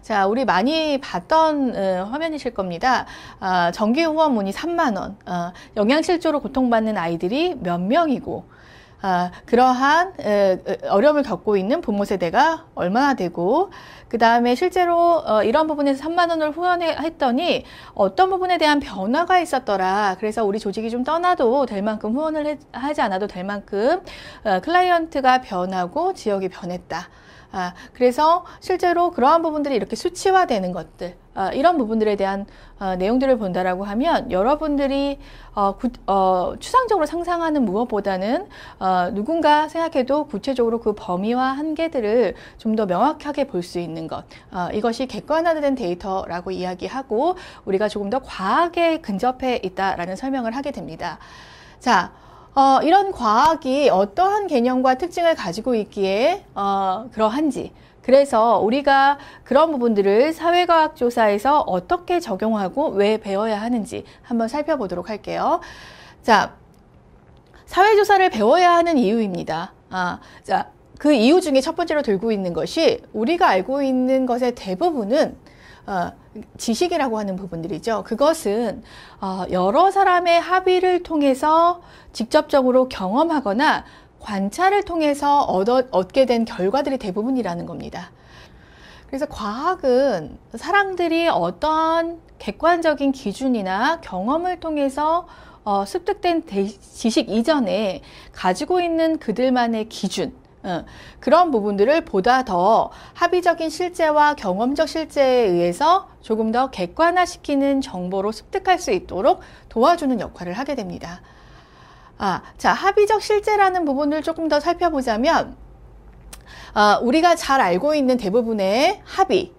자, 우리 많이 봤던 화면이실 겁니다. 정기 후원 문의 3만 원, 영양실조로 고통받는 아이들이 몇 명이고, 그러한 어려움을 겪고 있는 부모 세대가 얼마나 되고, 그 다음에 실제로 이런 부분에서 3만 원을 후원했더니 어떤 부분에 대한 변화가 있었더라. 그래서 우리 조직이 좀 떠나도 될 만큼 후원을 하지 않아도 될 만큼 클라이언트가 변하고 지역이 변했다. 그래서 실제로 그러한 부분들이 이렇게 수치화되는 것들, 이런 부분들에 대한 내용들을 본다라고 하면 여러분들이 추상적으로 상상하는 무엇보다는 누군가 생각해도 구체적으로 그 범위와 한계들을 좀 더 명확하게 볼 수 있는 것, 이것이 객관화된 데이터라고 이야기하고 우리가 조금 더 과학에 근접해 있다라는 설명을 하게 됩니다. 자, 이런 과학이 어떠한 개념과 특징을 가지고 있기에 그러한지, 그래서 우리가 그런 부분들을 사회과학 조사에서 어떻게 적용하고 왜 배워야 하는지 한번 살펴보도록 할게요. 자, 사회조사를 배워야 하는 이유입니다. 자, 그 이유 중에 첫 번째로 들고 있는 것이 우리가 알고 있는 것의 대부분은 지식이라고 하는 부분들이죠. 그것은 여러 사람의 합의를 통해서 직접적으로 경험하거나 관찰을 통해서 얻게 된 결과들이 대부분이라는 겁니다. 그래서 과학은 사람들이 어떠한 객관적인 기준이나 경험을 통해서 습득된 지식 이전에 가지고 있는 그들만의 기준, 그런 부분들을 보다 더 합의적인 실제와 경험적 실제에 의해서 조금 더 객관화시키는 정보로 습득할 수 있도록 도와주는 역할을 하게 됩니다. 자, 합의적 실제라는 부분을 조금 더 살펴보자면, 우리가 잘 알고 있는 대부분의 합의,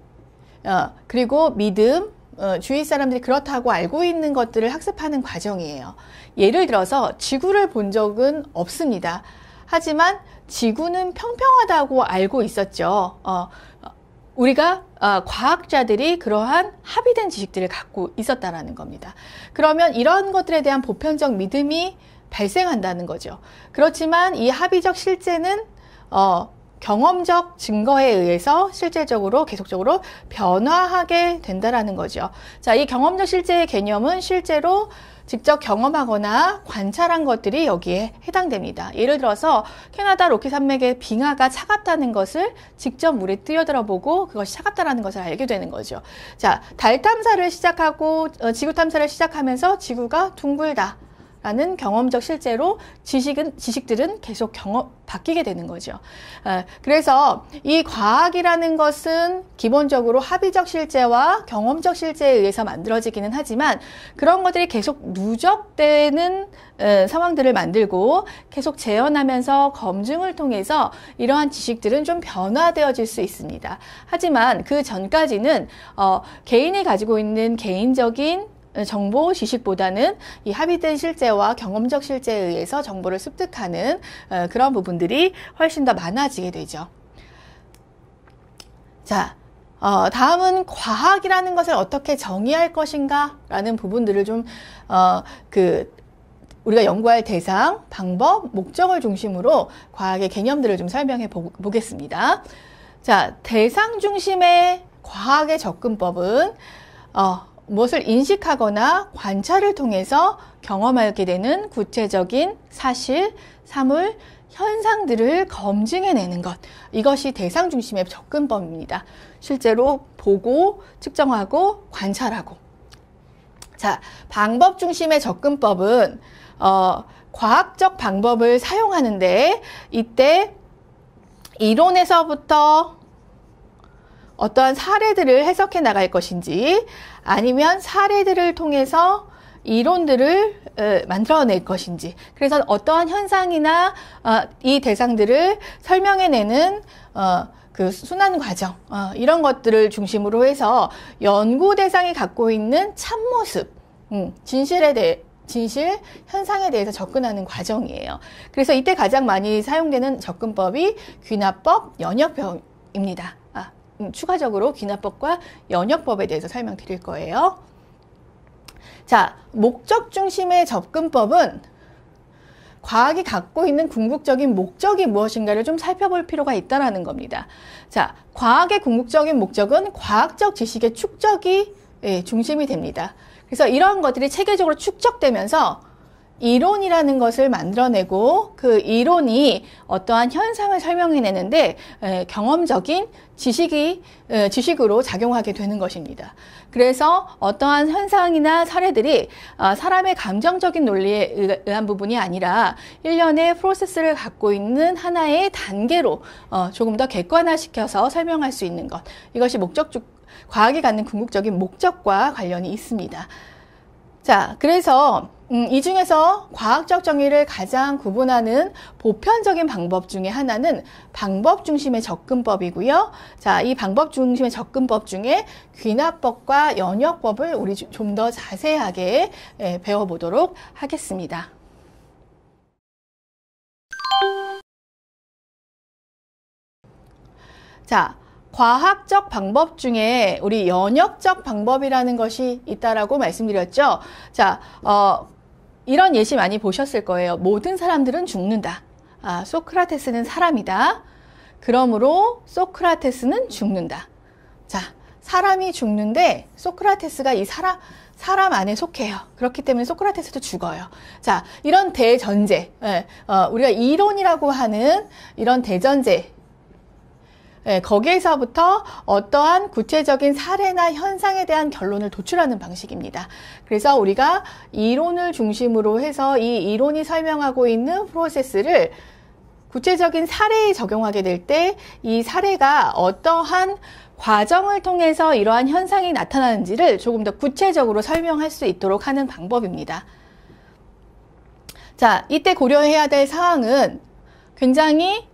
그리고 믿음, 주위 사람들이 그렇다고 알고 있는 것들을 학습하는 과정이에요. 예를 들어서 지구를 본 적은 없습니다. 하지만 지구는 평평하다고 알고 있었죠. 우리가 과학자들이 그러한 합의된 지식들을 갖고 있었다라는 겁니다. 그러면 이런 것들에 대한 보편적 믿음이 발생한다는 거죠. 그렇지만 이 합의적 실제는 경험적 증거에 의해서 실제적으로 계속적으로 변화하게 된다라는 거죠. 자, 이 경험적 실제의 개념은 실제로 직접 경험하거나 관찰한 것들이 여기에 해당됩니다. 예를 들어서 캐나다 로키 산맥의 빙하가 차갑다는 것을 직접 물에 뛰어들어 보고 그것이 차갑다는 것을 알게 되는 거죠. 자, 달 탐사를 시작하고 지구 탐사를 시작하면서 지구가 둥글다 라는 경험적 실제로 지식들은 계속 바뀌게 되는 거죠. 그래서 이 과학이라는 것은 기본적으로 합의적 실제와 경험적 실제에 의해서 만들어지기는 하지만 그런 것들이 계속 누적되는 상황들을 만들고 계속 재현하면서 검증을 통해서 이러한 지식들은 좀 변화되어질 수 있습니다. 하지만 그 전까지는 개인이 가지고 있는 개인적인 정보, 지식보다는 이 합의된 실제와 경험적 실제에 의해서 정보를 습득하는 그런 부분들이 훨씬 더 많아지게 되죠. 자, 다음은 과학이라는 것을 어떻게 정의할 것인가 라는 부분들을 좀 우리가 연구할 대상, 방법, 목적을 중심으로 과학의 개념들을 좀 설명해 보겠습니다. 자, 대상 중심의 과학의 접근법은 무엇을 인식하거나 관찰을 통해서 경험하게 되는 구체적인 사실, 사물, 현상들을 검증해내는 것. 이것이 대상 중심의 접근법입니다. 실제로 보고, 측정하고, 관찰하고. 자, 방법 중심의 접근법은 과학적 방법을 사용하는데 이때 이론에서부터 어떠한 사례들을 해석해 나갈 것인지 아니면 사례들을 통해서 이론들을 만들어낼 것인지, 그래서 어떠한 현상이나 이 대상들을 설명해내는 그 순환 과정, 이런 것들을 중심으로 해서 연구 대상이 갖고 있는 참모습, 진실, 현상에 대해서 접근하는 과정이에요. 그래서 이때 가장 많이 사용되는 접근법이 귀납법, 연역법입니다. 추가적으로 귀납법과 연역법에 대해서 설명드릴 거예요. 자, 목적 중심의 접근법은 과학이 갖고 있는 궁극적인 목적이 무엇인가를 좀 살펴볼 필요가 있다는 겁니다. 자, 과학의 궁극적인 목적은 과학적 지식의 축적이 중심이 됩니다. 그래서 이런 것들이 체계적으로 축적되면서 이론이라는 것을 만들어내고 그 이론이 어떠한 현상을 설명해내는데 경험적인 지식으로 작용하게 되는 것입니다. 그래서 어떠한 현상이나 사례들이 사람의 감정적인 논리에 의한 부분이 아니라 일련의 프로세스를 갖고 있는 하나의 단계로 조금 더 객관화시켜서 설명할 수 있는 것. 이것이 과학이 갖는 궁극적인 목적과 관련이 있습니다. 자, 그래서 이 중에서 과학적 정의를 가장 구분하는 보편적인 방법 중에 하나는 방법 중심의 접근법이고요. 자, 이 방법 중심의 접근법 중에 귀납법과 연역법을 우리 좀 더 자세하게 배워보도록 하겠습니다. 자, 과학적 방법 중에 우리 연역적 방법이라는 것이 있다라고 말씀드렸죠. 자, 이런 예시 많이 보셨을 거예요. 모든 사람들은 죽는다. 소크라테스는 사람이다. 그러므로 소크라테스는 죽는다. 자, 사람이 죽는데 소크라테스가 이 사람 안에 속해요. 그렇기 때문에 소크라테스도 죽어요. 자, 이런 대전제, 우리가 이론이라고 하는 이런 대전제, 거기에서부터 어떠한 구체적인 사례나 현상에 대한 결론을 도출하는 방식입니다. 그래서 우리가 이론을 중심으로 해서 이 이론이 설명하고 있는 프로세스를 구체적인 사례에 적용하게 될 때 이 사례가 어떠한 과정을 통해서 이러한 현상이 나타나는지를 조금 더 구체적으로 설명할 수 있도록 하는 방법입니다. 자, 이때 고려해야 될 사항은 굉장히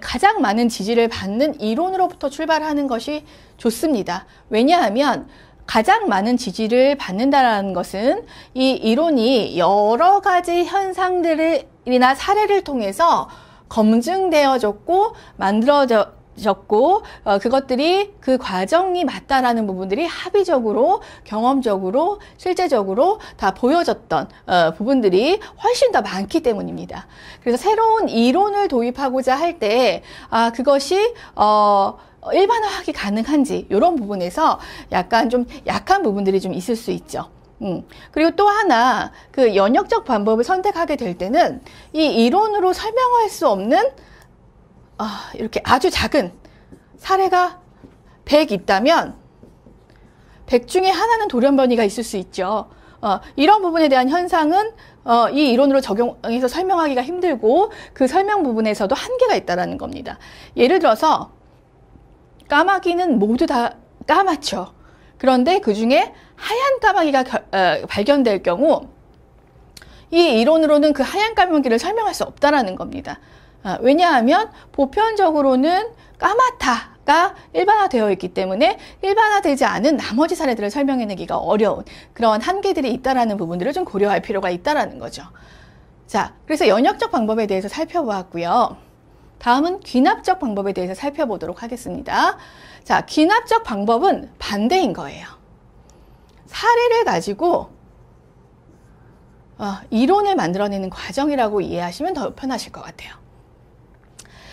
가장 많은 지지를 받는 이론으로부터 출발하는 것이 좋습니다. 왜냐하면 가장 많은 지지를 받는다는 것은 이 이론이 여러 가지 현상들이나 사례를 통해서 검증되어졌고 만들어졌고 그것들이 그 과정이 맞다라는 부분들이 합의적으로 경험적으로 실제적으로 다 보여졌던 부분들이 훨씬 더 많기 때문입니다. 그래서 새로운 이론을 도입하고자 할 때 그것이 일반화하기 가능한지 이런 부분에서 약간 좀 약한 부분들이 좀 있을 수 있죠. 그리고 또 하나 그 연역적 방법을 선택하게 될 때는 이 이론으로 설명할 수 없는 이렇게 아주 작은 사례가 100 있다면 100 중에 하나는 돌연변이가 있을 수 있죠. 이런 부분에 대한 현상은 이 이론으로 적용해서 설명하기가 힘들고 그 설명 부분에서도 한계가 있다는 겁니다. 예를 들어서 까마귀는 모두 다 까맣죠. 그런데 그 중에 하얀 까마귀가 발견될 경우 이 이론으로는 그 하얀 까마귀를 설명할 수 없다는 겁니다. 왜냐하면 보편적으로는 까맣다가 일반화되어 있기 때문에 일반화되지 않은 나머지 사례들을 설명해내기가 어려운 그런 한계들이 있다는 부분들을 좀 고려할 필요가 있다는 거죠. 자, 그래서 연역적 방법에 대해서 살펴보았고요. 다음은 귀납적 방법에 대해서 살펴보도록 하겠습니다. 자, 귀납적 방법은 반대인 거예요. 사례를 가지고 이론을 만들어내는 과정이라고 이해하시면 더 편하실 것 같아요.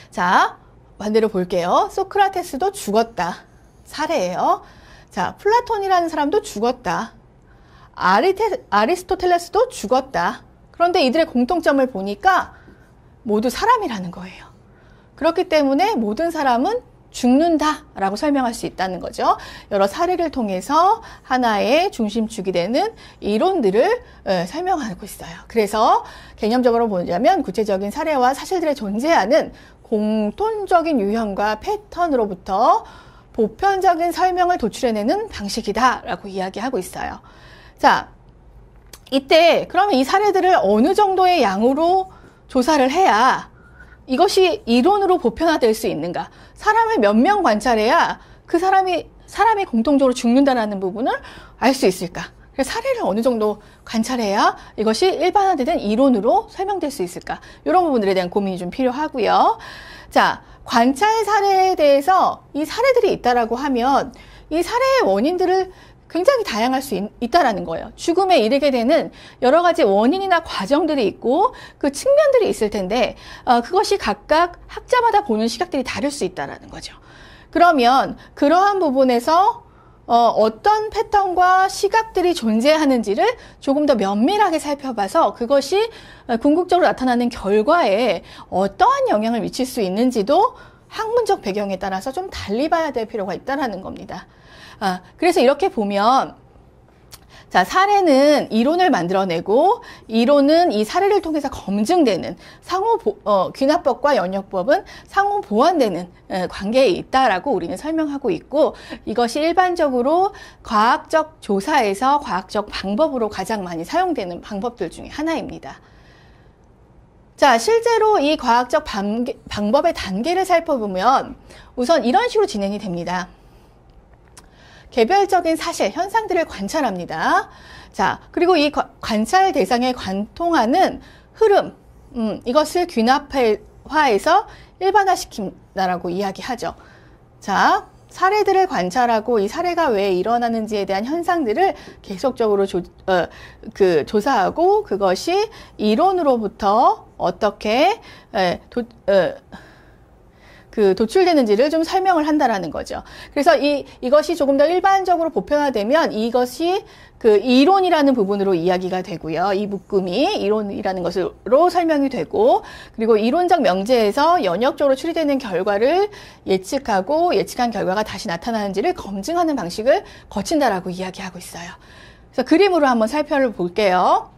자, 반대로 볼게요. 소크라테스도 죽었다. 사례예요. 자, 플라톤이라는 사람도 죽었다. 아리스토텔레스도 죽었다. 그런데 이들의 공통점을 보니까 모두 사람이라는 거예요. 그렇기 때문에 모든 사람은 죽는다라고 설명할 수 있다는 거죠. 여러 사례를 통해서 하나의 중심축이 되는 이론들을 설명하고 있어요. 그래서 개념적으로 보자면 구체적인 사례와 사실들의 존재하는 공통적인 유형과 패턴으로부터 보편적인 설명을 도출해내는 방식이다라고 이야기하고 있어요. 자, 이때 그러면 이 사례들을 어느 정도의 양으로 조사를 해야 이것이 이론으로 보편화될 수 있는가? 사람을 몇 명 관찰해야 그 사람이 공통적으로 죽는다라는 부분을 알 수 있을까? 그래서 사례를 어느 정도 관찰해야 이것이 일반화되는 이론으로 설명될 수 있을까? 이런 부분들에 대한 고민이 좀 필요하고요. 자, 관찰 사례에 대해서 이 사례들이 있다라고 하면 이 사례의 원인들을 굉장히 다양할 수 있다라는 거예요. 죽음에 이르게 되는 여러 가지 원인이나 과정들이 있고 그 측면들이 있을 텐데 그것이 각각 학자마다 보는 시각들이 다를 수 있다라는 거죠. 그러면 그러한 부분에서 어떤 패턴과 시각들이 존재하는지를 조금 더 면밀하게 살펴봐서 그것이 궁극적으로 나타나는 결과에 어떠한 영향을 미칠 수 있는지도 학문적 배경에 따라서 좀 달리 봐야 될 필요가 있다라는 겁니다. 그래서 이렇게 보면 자, 사례는 이론을 만들어내고 이론은 이 사례를 통해서 검증되는 귀납법과 연역법은 상호 보완되는 관계에 있다라고 우리는 설명하고 있고 이것이 일반적으로 과학적 조사에서 과학적 방법으로 가장 많이 사용되는 방법들 중에 하나입니다. 자, 실제로 이 과학적 방법의 단계를 살펴보면 우선 이런 식으로 진행이 됩니다. 개별적인 사실, 현상들을 관찰합니다. 자, 그리고 이 관찰 대상에 관통하는 흐름, 이것을 귀납화해서 일반화시킨다라고 이야기하죠. 자, 사례들을 관찰하고 이 사례가 왜 일어나는지에 대한 현상들을 계속적으로 조사하고 그것이 이론으로부터 어떻게 도출되는지를 좀 설명을 한다라는 거죠. 그래서 이것이 조금 더 일반적으로 보편화되면 이것이 그 이론이라는 부분으로 이야기가 되고요. 이 묶음이 이론이라는 것으로 설명이 되고, 그리고 이론적 명제에서 연역적으로 추리되는 결과를 예측하고 예측한 결과가 다시 나타나는지를 검증하는 방식을 거친다라고 이야기하고 있어요. 그래서 그림으로 한번 살펴볼게요.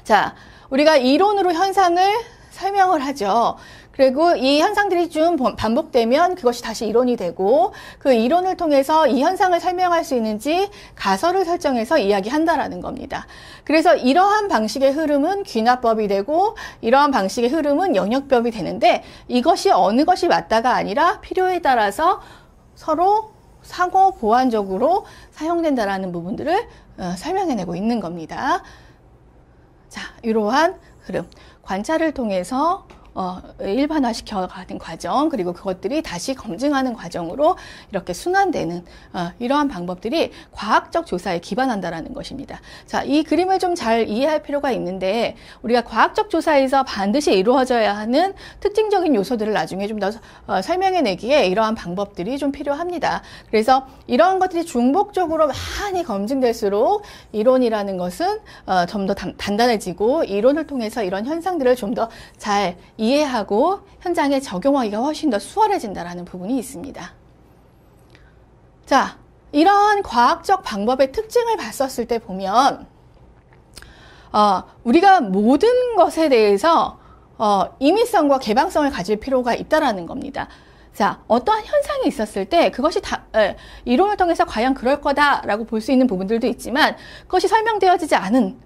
자, 우리가 이론으로 현상을 설명을 하죠. 그리고 이 현상들이 좀 반복되면 그것이 다시 이론이 되고 그 이론을 통해서 이 현상을 설명할 수 있는지 가설을 설정해서 이야기한다라는 겁니다. 그래서 이러한 방식의 흐름은 귀납법이 되고 이러한 방식의 흐름은 영역법이 되는데 이것이 어느 것이 맞다가 아니라 필요에 따라서 서로 상호 보완적으로 사용된다라는 부분들을 설명해내고 있는 겁니다. 자, 이러한 흐름, 관찰을 통해서 일반화시켜가는 과정, 그리고 그것들이 다시 검증하는 과정으로 이렇게 순환되는 이러한 방법들이 과학적 조사에 기반한다라는 것입니다. 자, 이 그림을 좀 잘 이해할 필요가 있는데 우리가 과학적 조사에서 반드시 이루어져야 하는 특징적인 요소들을 나중에 좀 더 설명해내기에 이러한 방법들이 좀 필요합니다. 그래서 이러한 것들이 중복적으로 많이 검증될수록 이론이라는 것은 좀 더 단단해지고 이론을 통해서 이런 현상들을 좀 더 잘 이해하고 현장에 적용하기가 훨씬 더 수월해진다는 부분이 있습니다. 자, 이러한 과학적 방법의 특징을 봤었을 때 보면 우리가 모든 것에 대해서 임의성과 개방성을 가질 필요가 있다라는 겁니다. 자, 어떠한 현상이 있었을 때 그것이 이론을 통해서 과연 그럴 거다라고 볼 수 있는 부분들도 있지만 그것이 설명되어지지 않은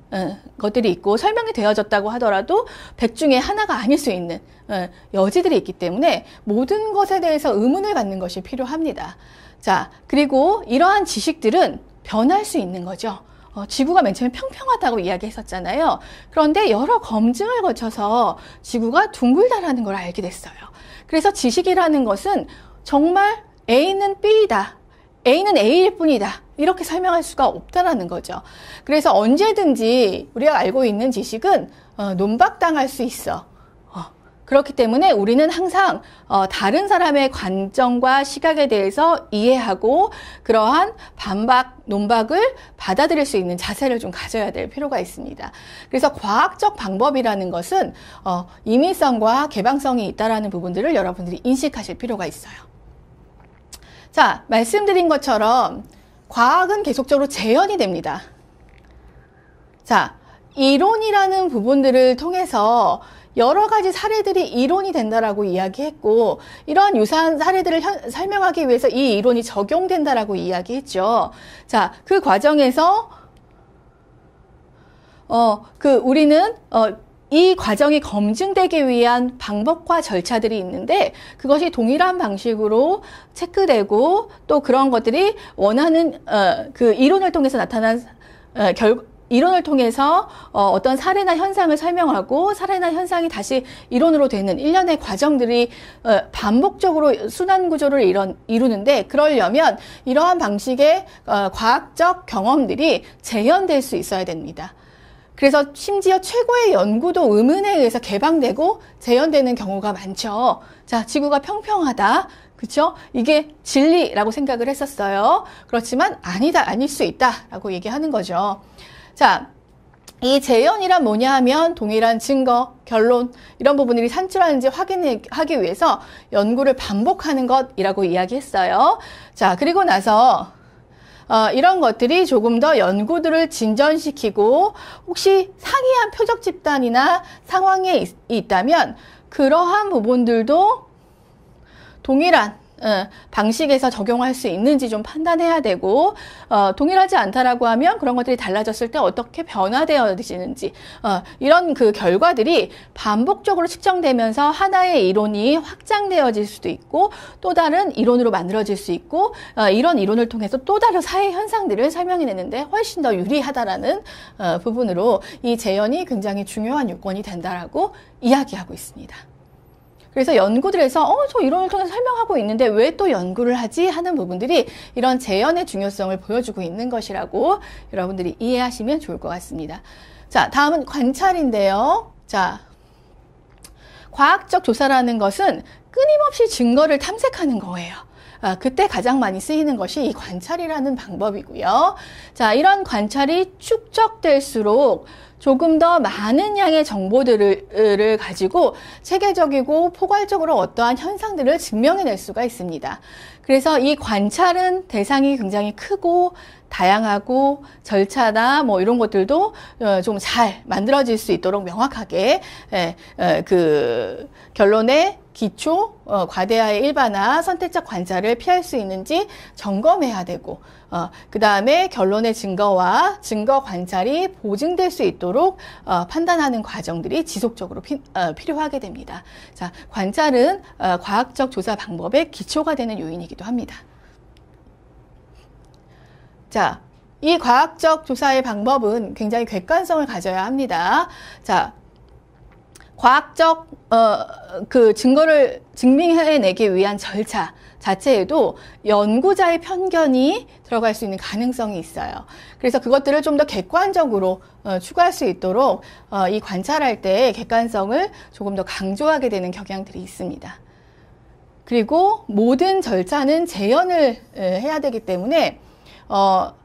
것들이 있고 설명이 되어졌다고 하더라도 100 중에 하나가 아닐 수 있는 여지들이 있기 때문에 모든 것에 대해서 의문을 갖는 것이 필요합니다. 자, 그리고 이러한 지식들은 변할 수 있는 거죠. 지구가 맨 처음에 평평하다고 이야기했었잖아요. 그런데 여러 검증을 거쳐서 지구가 둥글다라는 걸 알게 됐어요. 그래서 지식이라는 것은 정말 A는 B이다, A는 A일 뿐이다, 이렇게 설명할 수가 없다라는 거죠. 그래서 언제든지 우리가 알고 있는 지식은 논박당할 수 있어. 그렇기 때문에 우리는 항상 다른 사람의 관점과 시각에 대해서 이해하고 그러한 반박, 논박을 받아들일 수 있는 자세를 좀 가져야 될 필요가 있습니다. 그래서 과학적 방법이라는 것은 임의성과 개방성이 있다라는 부분들을 여러분들이 인식하실 필요가 있어요. 자, 말씀드린 것처럼 과학은 계속적으로 재현이 됩니다. 자, 이론이라는 부분들을 통해서 여러 가지 사례들이 이론이 된다라고 이야기했고 이러한 유사한 사례들을 설명하기 위해서 이 이론이 적용된다라고 이야기했죠. 자, 그 과정에서 우리는 이 과정이 검증되기 위한 방법과 절차들이 있는데 그것이 동일한 방식으로 체크되고 또 그런 것들이 원하는 그 이론을 통해서 나타난 이론을 통해서 어떤 사례나 현상을 설명하고 사례나 현상이 다시 이론으로 되는 일련의 과정들이 반복적으로 순환 구조를 이루는데, 그러려면 이러한 방식의 과학적 경험들이 재현될 수 있어야 됩니다. 그래서 심지어 최고의 연구도 의문에 의해서 개방되고 재현되는 경우가 많죠. 자, 지구가 평평하다. 그렇죠? 이게 진리라고 생각을 했었어요. 그렇지만 아니다, 아닐 수 있다라고 얘기하는 거죠. 자, 이 재현이란 뭐냐 하면 동일한 증거, 결론 이런 부분들이 산출하는지 확인하기 위해서 연구를 반복하는 것이라고 이야기했어요. 자, 그리고 나서 이런 것들이 조금 더 연구들을 진전시키고 혹시 상이한 표적 집단이나 상황에 있다면 그러한 부분들도 동일한 방식에서 적용할 수 있는지 좀 판단해야 되고, 동일하지 않다라고 하면 그런 것들이 달라졌을 때 어떻게 변화되어지는지, 이런 그 결과들이 반복적으로 측정되면서 하나의 이론이 확장되어질 수도 있고 또 다른 이론으로 만들어질 수 있고, 이런 이론을 통해서 또 다른 사회 현상들을 설명해내는데 훨씬 더 유리하다라는 부분으로 이 재현이 굉장히 중요한 요건이 된다라고 이야기하고 있습니다. 그래서 연구들에서 저 이론을 통해서 설명하고 있는데 왜 또 연구를 하지 하는 부분들이 이런 재현의 중요성을 보여주고 있는 것이라고 여러분들이 이해하시면 좋을 것 같습니다. 자, 다음은 관찰인데요. 자, 과학적 조사라는 것은 끊임없이 증거를 탐색하는 거예요. 그때 가장 많이 쓰이는 것이 이 관찰이라는 방법이고요. 자, 이런 관찰이 축적될수록 조금 더 많은 양의 정보들을 가지고 체계적이고 포괄적으로 어떠한 현상들을 증명해낼 수가 있습니다. 그래서 이 관찰은 대상이 굉장히 크고 다양하고 절차나 뭐 이런 것들도 좀 잘 만들어질 수 있도록 명확하게 그 결론의 기초, 과대하의 일반화, 선택적 관찰을 피할 수 있는지 점검해야 되고, 그 다음에 결론의 증거와 증거 관찰이 보증될 수 있도록 판단하는 과정들이 지속적으로 필요하게 됩니다. 자, 관찰은 과학적 조사 방법의 기초가 되는 요인이기도 합니다. 자, 이 과학적 조사의 방법은 굉장히 객관성을 가져야 합니다. 자, 과학적 그 증거를 증명해내기 위한 절차 자체에도 연구자의 편견이 들어갈 수 있는 가능성이 있어요. 그래서 그것들을 좀 더 객관적으로 추구할 수 있도록 이 관찰할 때 객관성을 조금 더 강조하게 되는 경향들이 있습니다. 그리고 모든 절차는 재현을 해야 되기 때문에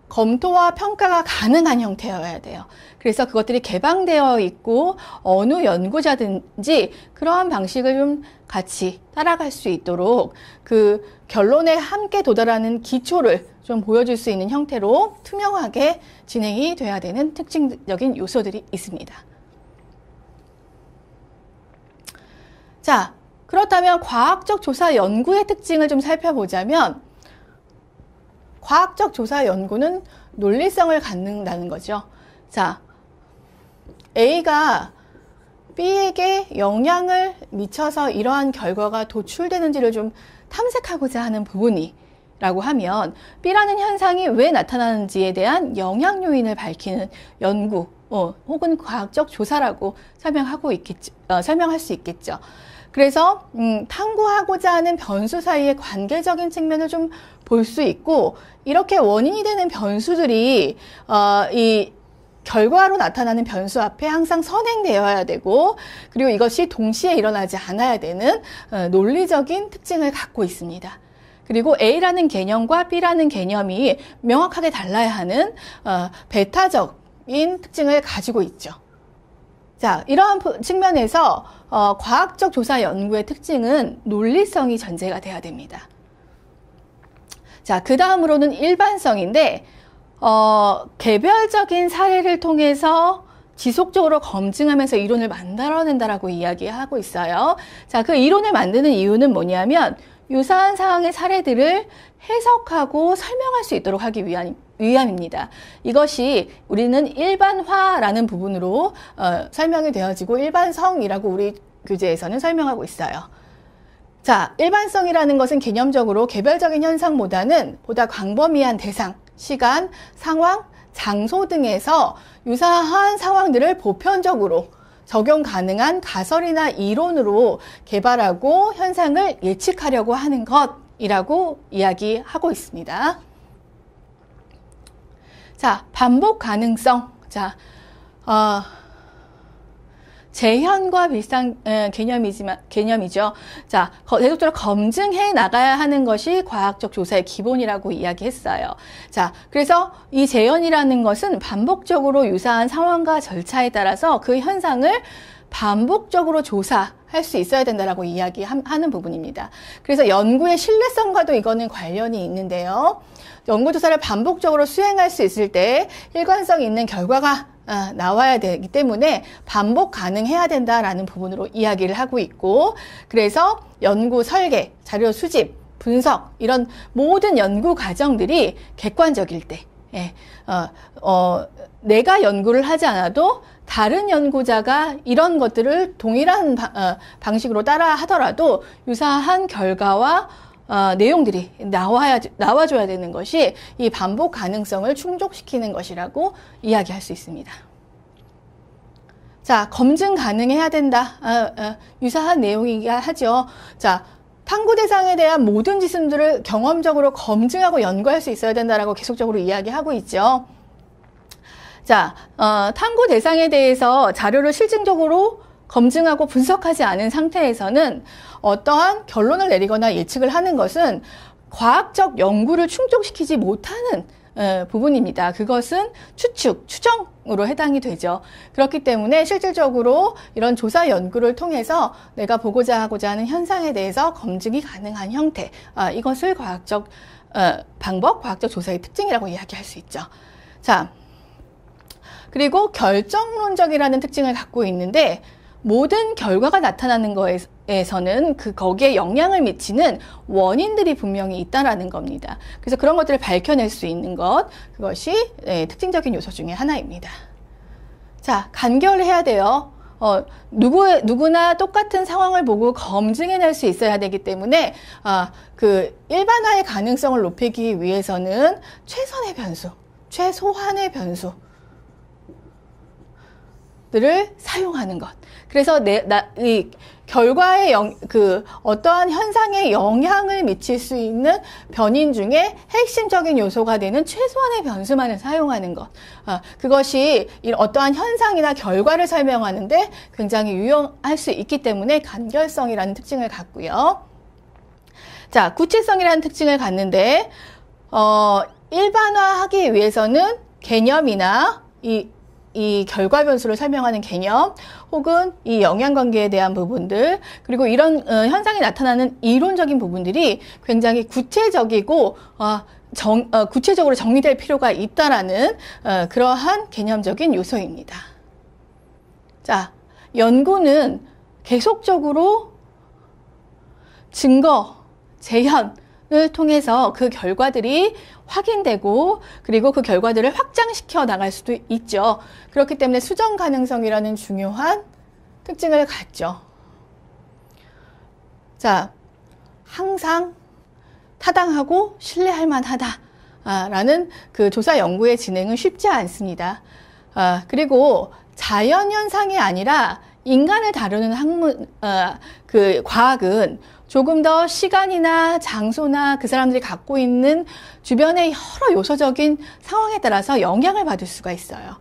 검토와 평가가 가능한 형태여야 돼요. 그래서 그것들이 개방되어 있고 어느 연구자든지 그러한 방식을 좀 같이 따라갈 수 있도록 그 결론에 함께 도달하는 기초를 좀 보여줄 수 있는 형태로 투명하게 진행이 돼야 되는 특징적인 요소들이 있습니다. 자, 그렇다면 과학적 조사 연구의 특징을 좀 살펴보자면 과학적 조사 연구는 논리성을 갖는다는 거죠. 자, A가 B에게 영향을 미쳐서 이러한 결과가 도출되는지를 좀 탐색하고자 하는 부분이라고 하면 B라는 현상이 왜 나타나는지에 대한 영향 요인을 밝히는 연구 혹은 과학적 조사라고 설명할 수 있겠죠. 그래서 탐구하고자 하는 변수 사이의 관계적인 측면을 좀 볼 수 있고, 이렇게 원인이 되는 변수들이 이 결과로 나타나는 변수 앞에 항상 선행되어야 되고, 그리고 이것이 동시에 일어나지 않아야 되는 논리적인 특징을 갖고 있습니다. 그리고 A라는 개념과 B라는 개념이 명확하게 달라야 하는 배타적인 특징을 가지고 있죠. 자, 이러한 측면에서 과학적 조사 연구의 특징은 논리성이 전제가 돼야 됩니다. 자, 그 다음으로는 일반성인데 개별적인 사례를 통해서 지속적으로 검증하면서 이론을 만들어낸다라고 이야기하고 있어요. 자, 그 이론을 만드는 이유는 뭐냐면 유사한 상황의 사례들을 해석하고 설명할 수 있도록 하기 위함입니다. 이것이 우리는 일반화라는 부분으로 설명이 되어지고 일반성이라고 우리 교재에서는 설명하고 있어요. 자, 일반성이라는 것은 개념적으로 개별적인 현상보다는 보다 광범위한 대상, 시간, 상황, 장소 등에서 유사한 상황들을 보편적으로 적용 가능한 가설이나 이론으로 개발하고 현상을 예측하려고 하는 것이라고 이야기하고 있습니다. 자, 반복 가능성. 자, 재현과 비슷한 개념이죠. 자, 계속적으로 검증해 나가야 하는 것이 과학적 조사의 기본이라고 이야기했어요. 자, 그래서 이 재현이라는 것은 반복적으로 유사한 상황과 절차에 따라서 그 현상을 반복적으로 조사할 수 있어야 된다라고 이야기하는 부분입니다. 그래서 연구의 신뢰성과도 이거는 관련이 있는데요. 연구조사를 반복적으로 수행할 수 있을 때 일관성 있는 결과가 나와야 되기 때문에 반복 가능해야 된다라는 부분으로 이야기를 하고 있고, 그래서 연구 설계, 자료 수집, 분석 이런 모든 연구 과정들이 객관적일 때, 내가 연구를 하지 않아도 다른 연구자가 이런 것들을 동일한 방식으로 따라 하더라도 유사한 결과와 내용들이 나와줘야 되는 것이 이 반복 가능성을 충족시키는 것이라고 이야기할 수 있습니다. 자, 검증 가능해야 된다. 유사한 내용이긴 하죠. 자, 탐구 대상에 대한 모든 지침들을 경험적으로 검증하고 연구할 수 있어야 된다라고 계속적으로 이야기하고 있죠. 자, 탐구 대상에 대해서 자료를 실증적으로 검증하고 분석하지 않은 상태에서는 어떠한 결론을 내리거나 예측을 하는 것은 과학적 연구를 충족시키지 못하는 부분입니다. 그것은 추정으로 해당이 되죠. 그렇기 때문에 실질적으로 이런 조사 연구를 통해서 내가 보고자 하고자 하는 현상에 대해서 검증이 가능한 형태, 이것을 과학적 방법, 과학적 조사의 특징이라고 이야기할 수 있죠. 자, 그리고 결정론적이라는 특징을 갖고 있는데, 모든 결과가 나타나는 거에서는 거기에 영향을 미치는 원인들이 분명히 있다라는 겁니다. 그래서 그런 것들을 밝혀낼 수 있는 것, 그것이 특징적인 요소 중에 하나입니다. 자, 간결해야 돼요. 누구나 똑같은 상황을 보고 검증해낼 수 있어야 되기 때문에 그 일반화의 가능성을 높이기 위해서는 최선의 변수, 최소한의 변수 들을 사용하는 것. 그래서 이 결과에 어떠한 현상에 영향을 미칠 수 있는 변인 중에 핵심적인 요소가 되는 최소한의 변수만을 사용하는 것. 그것이 어떠한 현상이나 결과를 설명하는데 굉장히 유용할 수 있기 때문에 간결성이라는 특징을 갖고요. 자, 구체성이라는 특징을 갖는데, 일반화하기 위해서는 개념이나 이 결과 변수를 설명하는 개념, 혹은 이 영향관계에 대한 부분들, 그리고 이런 현상이 나타나는 이론적인 부분들이 굉장히 구체적이고 구체적으로 정리될 필요가 있다라는 그러한 개념적인 요소입니다. 자, 연구는 계속적으로 증거, 재현을 통해서 그 결과들이 확인되고, 그리고 그 결과들을 확장시켜 나갈 수도 있죠. 그렇기 때문에 수정 가능성이라는 중요한 특징을 갖죠. 자, 항상 타당하고 신뢰할 만하다라는 그 조사 연구의 진행은 쉽지 않습니다. 그리고 자연 현상이 아니라 인간을 다루는 그 과학은 조금 더 시간이나 장소나 그 사람들이 갖고 있는 주변의 여러 요소적인 상황에 따라서 영향을 받을 수가 있어요.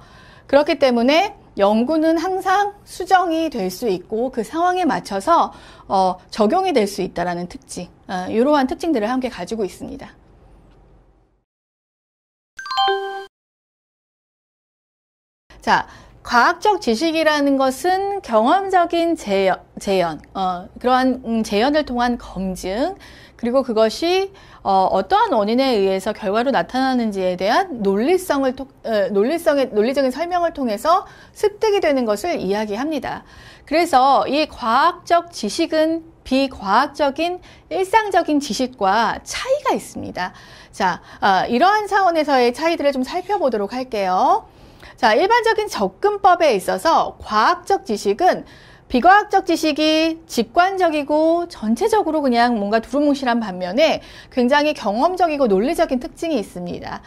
그렇기 때문에 연구는 항상 수정이 될 수 있고 그 상황에 맞춰서 적용이 될 수 있다는 특징, 이러한 특징들을 함께 가지고 있습니다. 자, 과학적 지식이라는 것은 경험적인 재현, 그러한 재현을 통한 검증, 그리고 그것이 어떠한 원인에 의해서 결과로 나타나는지에 대한 논리적인 설명을 통해서 습득이 되는 것을 이야기합니다. 그래서 이 과학적 지식은 비과학적인 일상적인 지식과 차이가 있습니다. 자, 이러한 차원에서의 차이들을 좀 살펴보도록 할게요. 자, 일반적인 접근법에 있어서 과학적 지식은 비과학적 지식이 직관적이고 전체적으로 그냥 뭔가 두루뭉실한 반면에 굉장히 경험적이고 논리적인 특징이 있습니다.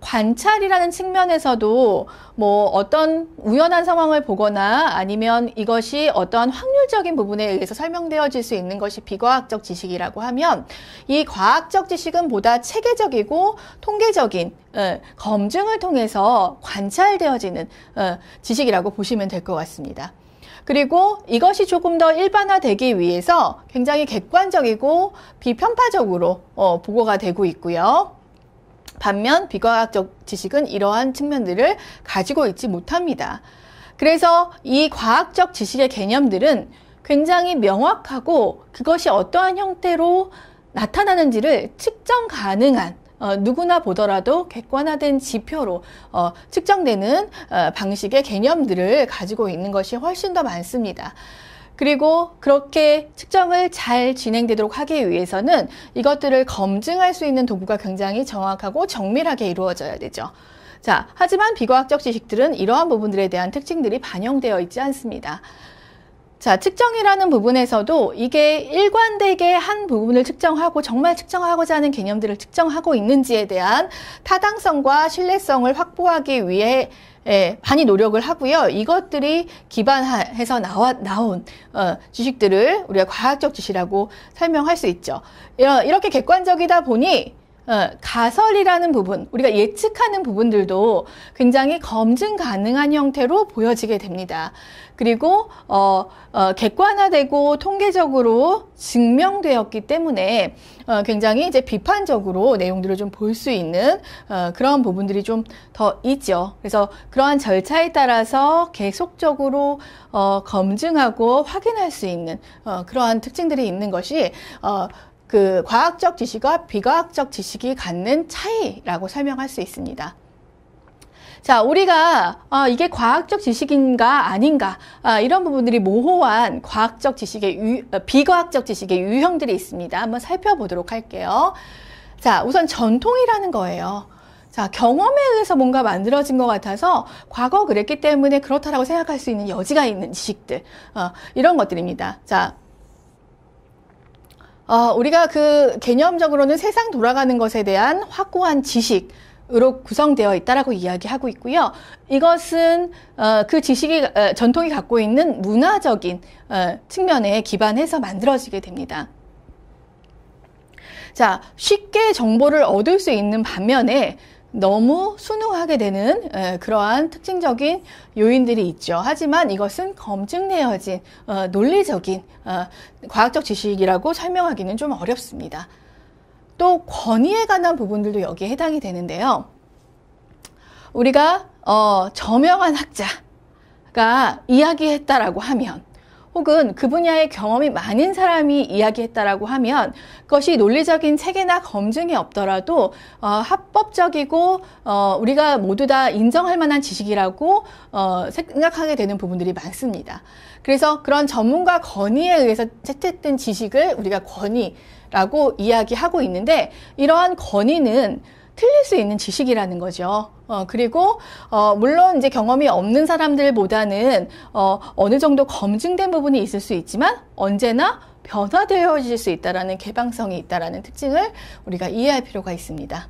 관찰이라는 측면에서도 뭐 어떤 우연한 상황을 보거나 아니면 이것이 어떤 확률적인 부분에 의해서 설명되어질 수 있는 것이 비과학적 지식이라고 하면, 이 과학적 지식은 보다 체계적이고 통계적인 검증을 통해서 관찰되어지는 지식이라고 보시면 될 것 같습니다. 그리고 이것이 조금 더 일반화되기 위해서 굉장히 객관적이고 비편파적으로 보고가 되고 있고요. 반면 비과학적 지식은 이러한 측면들을 가지고 있지 못합니다. 그래서 이 과학적 지식의 개념들은 굉장히 명확하고 그것이 어떠한 형태로 나타나는지를 측정 가능한, 누구나 보더라도 객관화된 지표로 측정되는 방식의 개념들을 가지고 있는 것이 훨씬 더 많습니다. 그리고 그렇게 측정을 잘 진행되도록 하기 위해서는 이것들을 검증할 수 있는 도구가 굉장히 정확하고 정밀하게 이루어져야 되죠. 자, 하지만 비과학적 지식들은 이러한 부분들에 대한 특징들이 반영되어 있지 않습니다. 자, 측정이라는 부분에서도 이게 일관되게 한 부분을 측정하고 정말 측정하고자 하는 개념들을 측정하고 있는지에 대한 타당성과 신뢰성을 확보하기 위해 많이 노력을 하고요. 이것들이 기반해서 나온 지식들을 우리가 과학적 지식이라고 설명할 수 있죠. 이렇게 객관적이다 보니 가설이라는 부분, 우리가 예측하는 부분들도 굉장히 검증 가능한 형태로 보여지게 됩니다. 그리고 객관화되고 통계적으로 증명되었기 때문에 굉장히 이제 비판적으로 내용들을 좀 볼 수 있는 그런 부분들이 좀 더 있죠. 그래서 그러한 절차에 따라서 계속적으로 검증하고 확인할 수 있는 그러한 특징들이 있는 것이 그 과학적 지식과 비과학적 지식이 갖는 차이라고 설명할 수 있습니다. 자, 우리가 이게 과학적 지식인가 아닌가 이런 부분들이 모호한 과학적 지식의 비과학적 지식의 유형들이 있습니다. 한번 살펴보도록 할게요. 자, 우선 전통이라는 거예요. 자, 경험에 의해서 뭔가 만들어진 것 같아서 과거 그랬기 때문에 그렇다라고 생각할 수 있는 여지가 있는 지식들, 이런 것들입니다. 자, 우리가 그 개념적으로는 세상 돌아가는 것에 대한 확고한 지식으로 구성되어 있다라고 이야기하고 있고요. 이것은 그 지식이 전통이 갖고 있는 문화적인 측면에 기반해서 만들어지게 됩니다. 자, 쉽게 정보를 얻을 수 있는 반면에 너무 순응하게 되는 그러한 특징적인 요인들이 있죠. 하지만 이것은 검증되어진 논리적인 과학적 지식이라고 설명하기는 좀 어렵습니다. 또 권위에 관한 부분들도 여기에 해당이 되는데요. 우리가 저명한 학자가 이야기했다라고 하면, 혹은 그 분야의 경험이 많은 사람이 이야기했다라고 하면 그것이 논리적인 체계나 검증이 없더라도 합법적이고 우리가 모두 다 인정할 만한 지식이라고 생각하게 되는 부분들이 많습니다. 그래서 그런 전문가 권위에 의해서 채택된 지식을 우리가 권위라고 이야기하고 있는데, 이러한 권위는 틀릴 수 있는 지식이라는 거죠. 그리고 물론 이제 경험이 없는 사람들보다는 어느 정도 검증된 부분이 있을 수 있지만 언제나 변화되어질 수 있다라는 개방성이 있다라는 특징을 우리가 이해할 필요가 있습니다.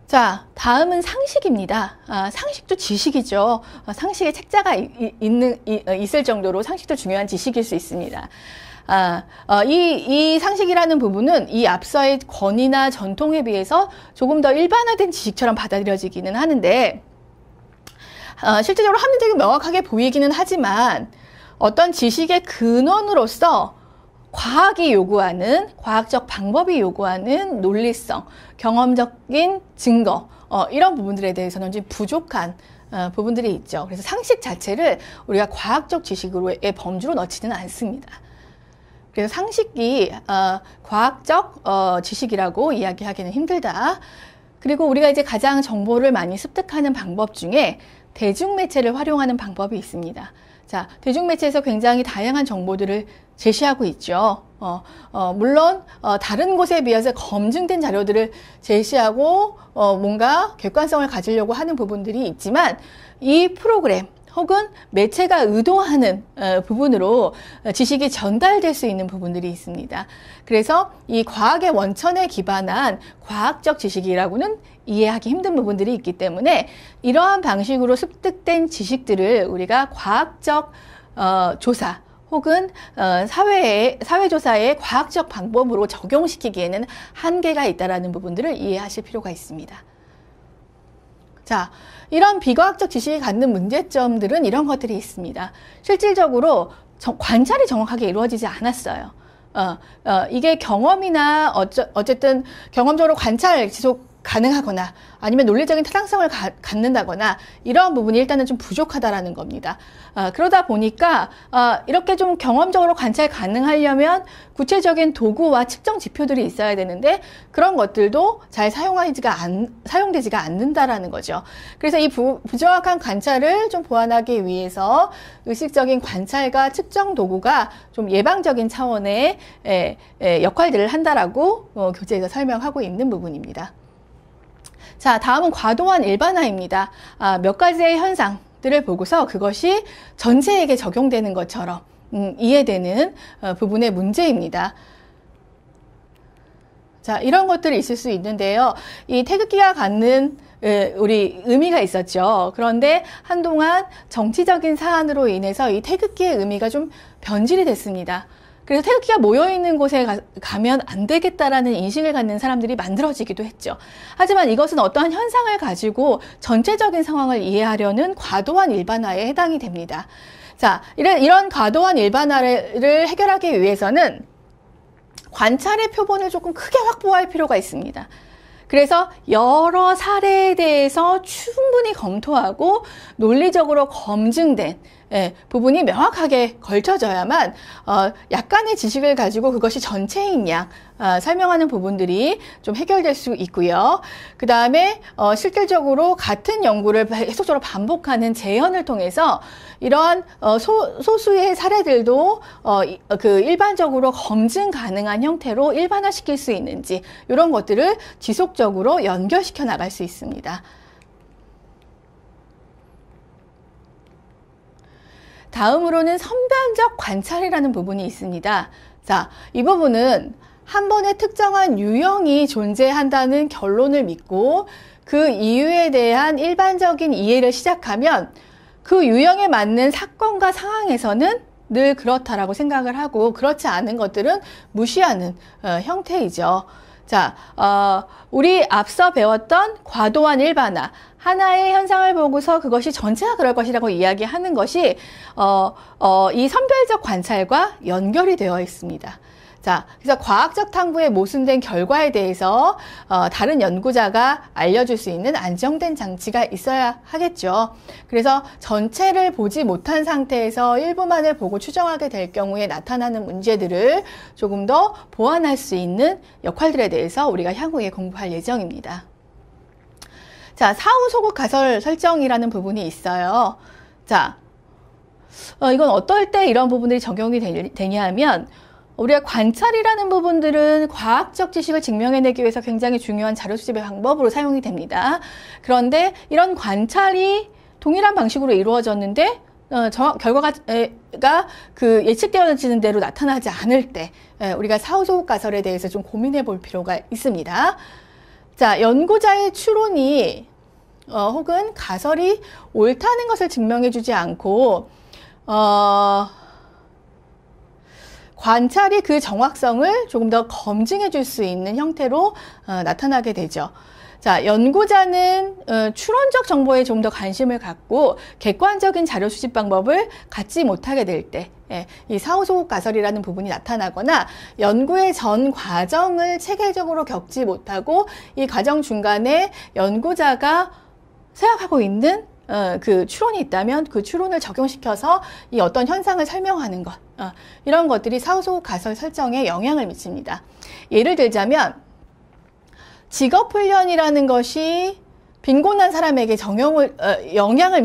자, 다음은 상식입니다. 상식도 지식이죠. 상식에 책자가 있을 정도로 상식도 중요한 지식일 수 있습니다. 이 상식이라는 부분은 이 앞서의 권위나 전통에 비해서 조금 더 일반화된 지식처럼 받아들여지기는 하는데, 실제적으로 합리적이고 명확하게 보이기는 하지만 어떤 지식의 근원으로서 과학이 요구하는, 과학적 방법이 요구하는 논리성, 경험적인 증거, 이런 부분들에 대해서는 좀 부족한 부분들이 있죠. 그래서 상식 자체를 우리가 과학적 지식으로의 범주로 넣지는 않습니다. 그래서 상식이 과학적 지식이라고 이야기하기는 힘들다. 그리고 우리가 이제 가장 정보를 많이 습득하는 방법 중에 대중매체를 활용하는 방법이 있습니다. 자, 대중매체에서 굉장히 다양한 정보들을 제시하고 있죠. 물론 다른 곳에 비해서 검증된 자료들을 제시하고 뭔가 객관성을 가지려고 하는 부분들이 있지만, 이 프로그램 혹은 매체가 의도하는 부분으로 지식이 전달될 수 있는 부분들이 있습니다. 그래서 이 과학의 원천에 기반한 과학적 지식이라고는 이해하기 힘든 부분들이 있기 때문에 이러한 방식으로 습득된 지식들을 우리가 과학적 조사 혹은 사회조사의 과학적 방법으로 적용시키기에는 한계가 있다는 부분들을 이해하실 필요가 있습니다. 자, 이런 비과학적 지식이 갖는 문제점들은 이런 것들이 있습니다. 실질적으로 관찰이 정확하게 이루어지지 않았어요. 이게 경험이나 어쨌든 경험적으로 관찰 지속 가능하거나 아니면 논리적인 타당성을 갖는다거나 이러한 부분이 일단은 좀 부족하다라는 겁니다. 그러다 보니까 이렇게 좀 경험적으로 관찰 가능하려면 구체적인 도구와 측정 지표들이 있어야 되는데 그런 것들도 잘 사용되지가 않는다라는 거죠. 그래서 이 부정확한 관찰을 좀 보완하기 위해서 의식적인 관찰과 측정 도구가 좀 예방적인 차원의 역할들을 한다라고 교재에서 설명하고 있는 부분입니다. 자, 다음은 과도한 일반화입니다. 몇 가지의 현상들을 보고서 그것이 전체에게 적용되는 것처럼 이해되는 부분의 문제입니다. 자, 이런 것들이 있을 수 있는데요. 이 태극기가 갖는 우리 의미가 있었죠. 그런데 한동안 정치적인 사안으로 인해서 이 태극기의 의미가 좀 변질이 됐습니다. 그래서 태극기가 모여있는 곳에 가면 안 되겠다라는 인식을 갖는 사람들이 만들어지기도 했죠. 하지만 이것은 어떠한 현상을 가지고 전체적인 상황을 이해하려는 과도한 일반화에 해당이 됩니다. 자, 이런 과도한 일반화를 해결하기 위해서는 관찰의 표본을 조금 크게 확보할 필요가 있습니다. 그래서 여러 사례에 대해서 충분히 검토하고 논리적으로 검증된 부분이 명확하게 걸쳐져야만 약간의 지식을 가지고 그것이 전체인 양 설명하는 부분들이 좀 해결될 수 있고요. 그 다음에 실질적으로 같은 연구를 계속적으로 반복하는 재현을 통해서 이러한 소수의 사례들도 그 일반적으로 검증 가능한 형태로 일반화시킬 수 있는지 이런 것들을 지속적으로 연결시켜 나갈 수 있습니다. 다음으로는 선변적 관찰이라는 부분이 있습니다. 자, 이 부분은 한 번의 특정한 유형이 존재한다는 결론을 믿고 그 이유에 대한 일반적인 이해를 시작하면 그 유형에 맞는 사건과 상황에서는 늘 그렇다라고 생각을 하고 그렇지 않은 것들은 무시하는 형태이죠. 자, 우리 앞서 배웠던 과도한 일반화, 하나의 현상을 보고서 그것이 전체가 그럴 것이라고 이야기하는 것이 이 선별적 관찰과 연결이 되어 있습니다. 자, 그래서 과학적 탐구에 모순된 결과에 대해서 다른 연구자가 알려줄 수 있는 안정된 장치가 있어야 하겠죠. 그래서 전체를 보지 못한 상태에서 일부만을 보고 추정하게 될 경우에 나타나는 문제들을 조금 더 보완할 수 있는 역할들에 대해서 우리가 향후에 공부할 예정입니다. 자, 사후 소극 가설 설정이라는 부분이 있어요. 자, 이건 어떨 때 이런 부분들이 적용이 되냐 하면 우리가 관찰이라는 부분들은 과학적 지식을 증명해내기 위해서 굉장히 중요한 자료 수집의 방법으로 사용이 됩니다. 그런데 이런 관찰이 동일한 방식으로 이루어졌는데 결과가 그 예측되어지는 대로 나타나지 않을 때 우리가 사후소극 가설에 대해서 좀 고민해 볼 필요가 있습니다. 자, 연구자의 추론이 혹은 가설이 옳다는 것을 증명해주지 않고 관찰이 그 정확성을 조금 더 검증해 줄 수 있는 형태로 나타나게 되죠. 자, 연구자는 추론적 정보에 좀 더 관심을 갖고 객관적인 자료 수집 방법을 갖지 못하게 될 때, 이 사후소극 가설이라는 부분이 나타나거나 연구의 전 과정을 체계적으로 겪지 못하고 이 과정 중간에 연구자가 생각하고 있는 그 추론이 있다면 그 추론을 적용시켜서 이 어떤 현상을 설명하는 것, 이런 것들이 사후소극 가설 설정에 영향을 미칩니다. 예를 들자면 직업훈련이라는 것이 빈곤한 사람에게 영향을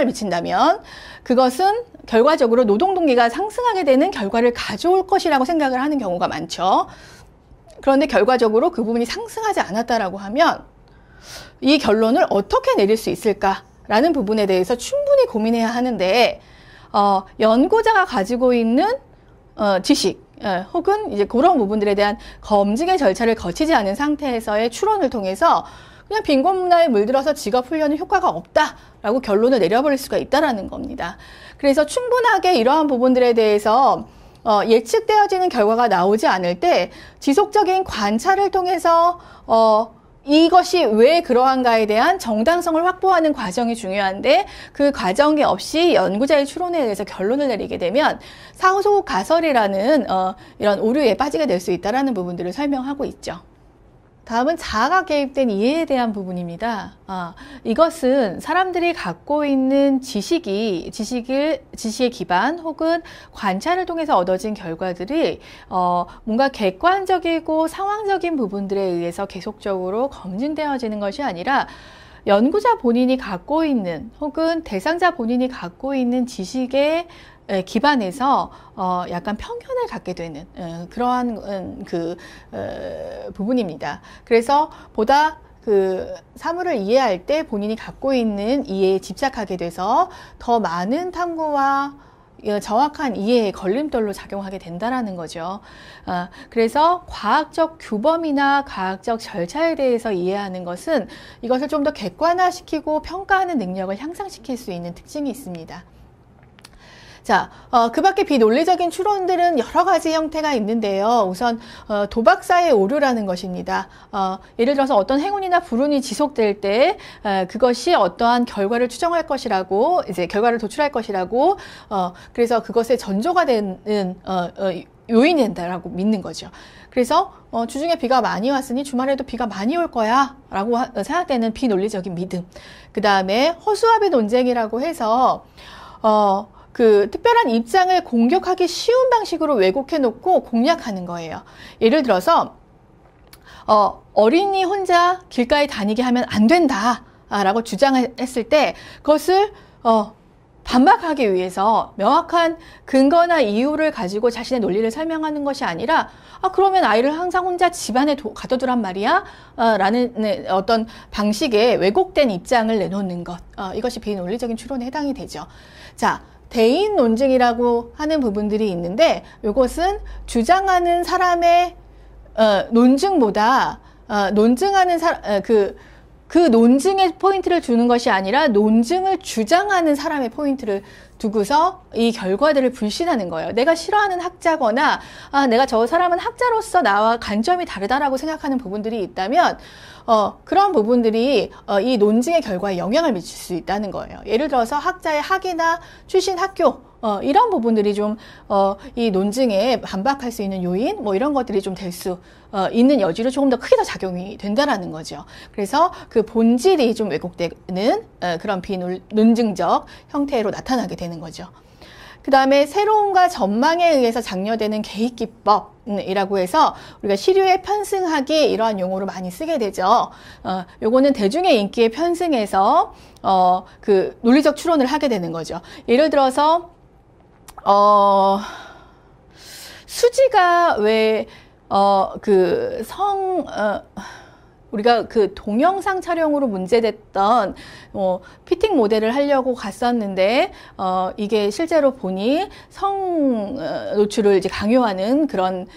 미친다면 그것은 결과적으로 노동 동기가 상승하게 되는 결과를 가져올 것이라고 생각을 하는 경우가 많죠. 그런데 결과적으로 그 부분이 상승하지 않았다라고 하면 이 결론을 어떻게 내릴 수 있을까? 라는 부분에 대해서 충분히 고민해야 하는데, 연구자가 가지고 있는 지식, 혹은 이제 그런 부분들에 대한 검증의 절차를 거치지 않은 상태에서의 추론을 통해서 그냥 빈곤문화에 물들어서 직업 훈련은 효과가 없다라고 결론을 내려버릴 수가 있다라는 겁니다. 그래서 충분하게 이러한 부분들에 대해서 예측되어지는 결과가 나오지 않을 때 지속적인 관찰을 통해서 이것이 왜 그러한가에 대한 정당성을 확보하는 과정이 중요한데, 그 과정이 없이 연구자의 추론에 대해서 결론을 내리게 되면 사후 가설이라는 이런 오류에 빠지게 될 수 있다는 부분들을 설명하고 있죠. 다음은 자아가 개입된 이해에 대한 부분입니다. 이것은 사람들이 갖고 있는 지식의 기반 혹은 관찰을 통해서 얻어진 결과들이 뭔가 객관적이고 상황적인 부분들에 의해서 계속적으로 검증되어지는 것이 아니라 연구자 본인이 갖고 있는 혹은 대상자 본인이 갖고 있는 지식의 기반해서 약간 편견을 갖게 되는 그러한 부분입니다. 부분입니다. 보다 사물을 이해할 때 본인이 갖고 있는 이해에 집착하게 돼서 더 많은 탐구와 정확한 이해의 걸림돌로 작용하게 된다라는 거죠. 그래서 과학적 규범이나 과학적 절차에 대해서 이해하는 것은 이것을 좀 더 객관화시키고 평가하는 능력을 향상시킬 수 있는 특징이 있습니다. 자, 그 밖에 비논리적인 추론들은 여러 가지 형태가 있는데요. 우선 도박사의 오류라는 것입니다. 예를 들어서 어떤 행운이나 불운이 지속될 때 그것이 어떠한 결과를 추정할 것이라고, 이제 결과를 도출할 것이라고, 그래서 그것에 전조가 되는 요인이 된다라고 믿는 거죠. 그래서 주중에 비가 많이 왔으니 주말에도 비가 많이 올 거야 라고 생각되는 비논리적인 믿음. 그 다음에 허수아비 논쟁이라고 해서 특별한 입장을 공격하기 쉬운 방식으로 왜곡해 놓고 공략하는 거예요. 예를 들어서 어린이 혼자 길가에 다니게 하면 안 된다 라고 주장했을 때 그것을 반박하기 위해서 명확한 근거나 이유를 가지고 자신의 논리를 설명하는 것이 아니라 그러면 아이를 항상 혼자 집안에 가둬두란 말이야? 라는 어떤 방식의 왜곡된 입장을 내놓는 것, 이것이 비논리적인 추론에 해당이 되죠. 자, 대인 논증이라고 하는 부분들이 있는데 이것은 주장하는 사람의 논증보다 논증하는 그 논증에 포인트를 주는 것이 아니라 논증을 주장하는 사람의 포인트를 두고서 이 결과들을 불신하는 거예요. 내가 싫어하는 학자거나 내가 저 사람은 학자로서 나와 관점이 다르다라고 생각하는 부분들이 있다면 그런 부분들이 이 논증의 결과에 영향을 미칠 수 있다는 거예요. 예를 들어서 학자의 학위나 출신 학교 이런 부분들이 좀 이 논증에 반박할 수 있는 요인 뭐 이런 것들이 좀 될 수 있는 여지로 조금 더 크게 더 작용이 된다라는 거죠. 그래서 그 본질이 좀 왜곡되는 그런 비논증적 형태로 나타나게 되는 거죠. 그 다음에 새로움과 전망에 의해서 장려되는 개입기법이라고 해서 우리가 시류에 편승하기 이러한 용어로 많이 쓰게 되죠. 요거는 대중의 인기에 편승해서 논리적 추론을 하게 되는 거죠. 예를 들어서 수지가 왜 우리가 동영상 촬영으로 문제됐던 피팅 모델을 하려고 갔었는데 이게 실제로 보니 성 노출을 이제 강요하는 그런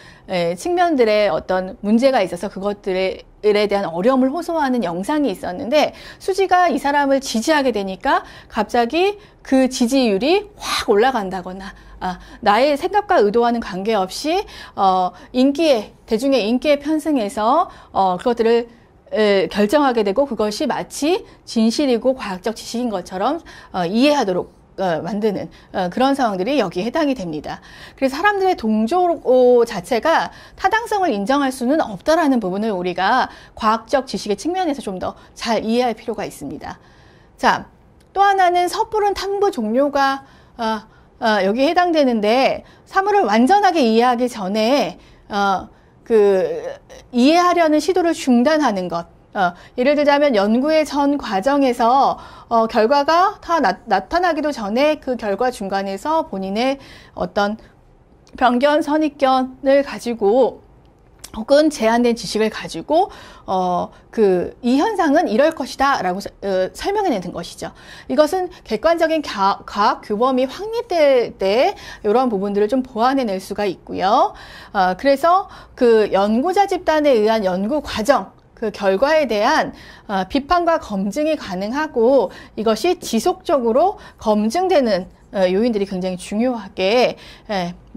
측면들의 어떤 문제가 있어서 그것들에 대한 어려움을 호소하는 영상이 있었는데 수지가 이 사람을 지지하게 되니까 갑자기 그 지지율이 확 올라간다거나 나의 생각과 의도와는 관계없이 대중의 인기에 편승해서 그것들을 결정하게 되고 그것이 마치 진실이고 과학적 지식인 것처럼 이해하도록 만드는 그런 상황들이 여기에 해당이 됩니다. 그래서 사람들의 동조 자체가 타당성을 인정할 수는 없다라는 부분을 우리가 과학적 지식의 측면에서 좀 더 잘 이해할 필요가 있습니다. 자, 또 하나는 섣부른 탐구 종료가 여기에 해당되는데 사물을 완전하게 이해하기 전에 이해하려는 시도를 중단하는 것. 예를 들자면 연구의 전 과정에서 결과가 다 나타나기도 전에 그 결과 중간에서 본인의 어떤 편견, 선입견을 가지고 혹은 제한된 지식을 가지고 이 현상은 이럴 것이다 라고 설명해내는 것이죠. 이것은 객관적인 과학 규범이 확립될 때 이런 부분들을 좀 보완해낼 수가 있고요. 그래서 그 연구자 집단에 의한 연구 과정, 그 결과에 대한 비판과 검증이 가능하고 이것이 지속적으로 검증되는 요인들이 굉장히 중요하게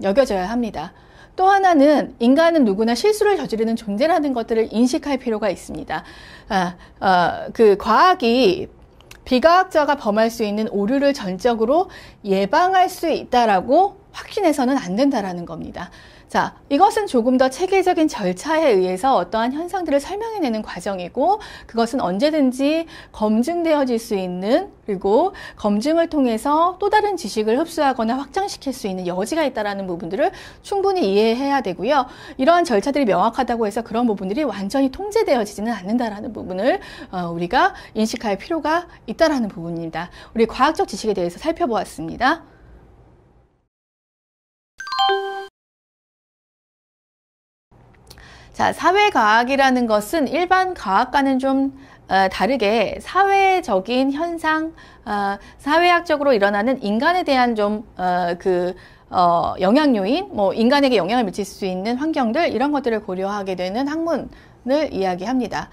여겨져야 합니다. 또 하나는 인간은 누구나 실수를 저지르는 존재라는 것들을 인식할 필요가 있습니다. 그 과학이 비과학자가 범할 수 있는 오류를 전적으로 예방할 수 있다라고 확신해서는 안 된다라는 겁니다. 자, 이것은 조금 더 체계적인 절차에 의해서 어떠한 현상들을 설명해내는 과정이고 그것은 언제든지 검증되어질 수 있는 그리고 검증을 통해서 또 다른 지식을 흡수하거나 확장시킬 수 있는 여지가 있다는 부분들을 충분히 이해해야 되고요. 이러한 절차들이 명확하다고 해서 그런 부분들이 완전히 통제되어지지는 않는다라는 부분을 우리가 인식할 필요가 있다는 부분입니다. 우리 과학적 지식에 대해서 살펴보았습니다. 자, 사회과학이라는 것은 일반 과학과는 좀 다르게 사회적인 현상, 사회학적으로 일어나는 인간에 대한 좀 영향 요인, 인간에게 영향을 미칠 수 있는 환경들 이런 것들을 고려하게 되는 학문을 이야기합니다.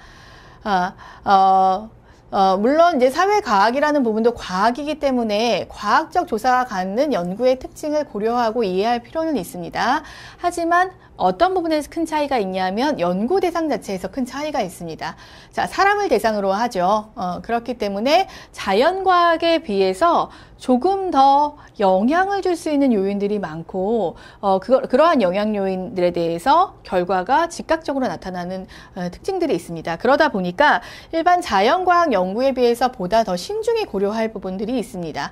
물론 이제 사회과학이라는 부분도 과학이기 때문에 과학적 조사가 갖는 연구의 특징을 고려하고 이해할 필요는 있습니다. 하지만 어떤 부분에서 큰 차이가 있냐면 연구 대상 자체에서 큰 차이가 있습니다. 자, 사람을 대상으로 하죠. 그렇기 때문에 자연과학에 비해서 조금 더 영향을 줄 수 있는 요인들이 많고 그러한 영향 요인들에 대해서 결과가 즉각적으로 나타나는 특징들이 있습니다. 그러다 보니까 일반 자연과학 연구에 비해서 보다 더 신중히 고려할 부분들이 있습니다.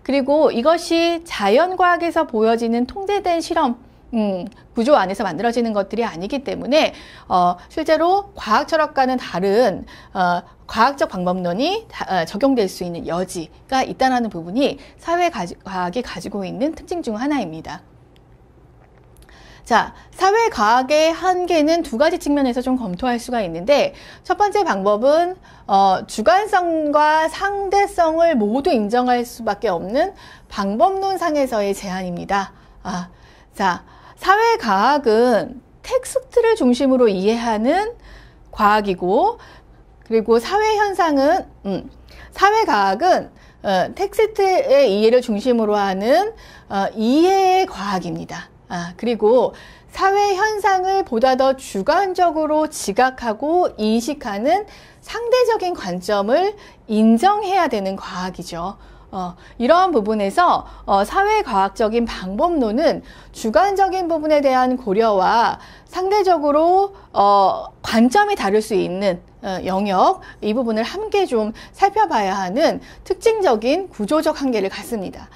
그리고 이것이 자연과학에서 보여지는 통제된 실험 구조 안에서 만들어지는 것들이 아니기 때문에 실제로 과학 철학과는 다른 과학적 방법론이 적용될 수 있는 여지가 있다는 부분이 사회과학이 가지고 있는 특징 중 하나입니다. 자, 사회과학의 한계는 두 가지 측면에서 좀 검토할 수가 있는데 첫 번째 방법은 주관성과 상대성을 모두 인정할 수밖에 없는 방법론상에서의 제한입니다. 자, 사회과학은 텍스트를 중심으로 이해하는 과학이고 그리고 사회과학은 텍스트의 이해를 중심으로 하는 이해의 과학입니다. 그리고 사회 현상을 보다 더 주관적으로 지각하고 인식하는 상대적인 관점을 인정해야 되는 과학이죠. 이러한 부분에서 사회과학적인 방법론은 주관적인 부분에 대한 고려와 상대적으로 관점이 다를 수 있는 영역, 이 부분을 함께 좀 살펴봐야 하는 특징적인 구조적 한계를 갖습니다.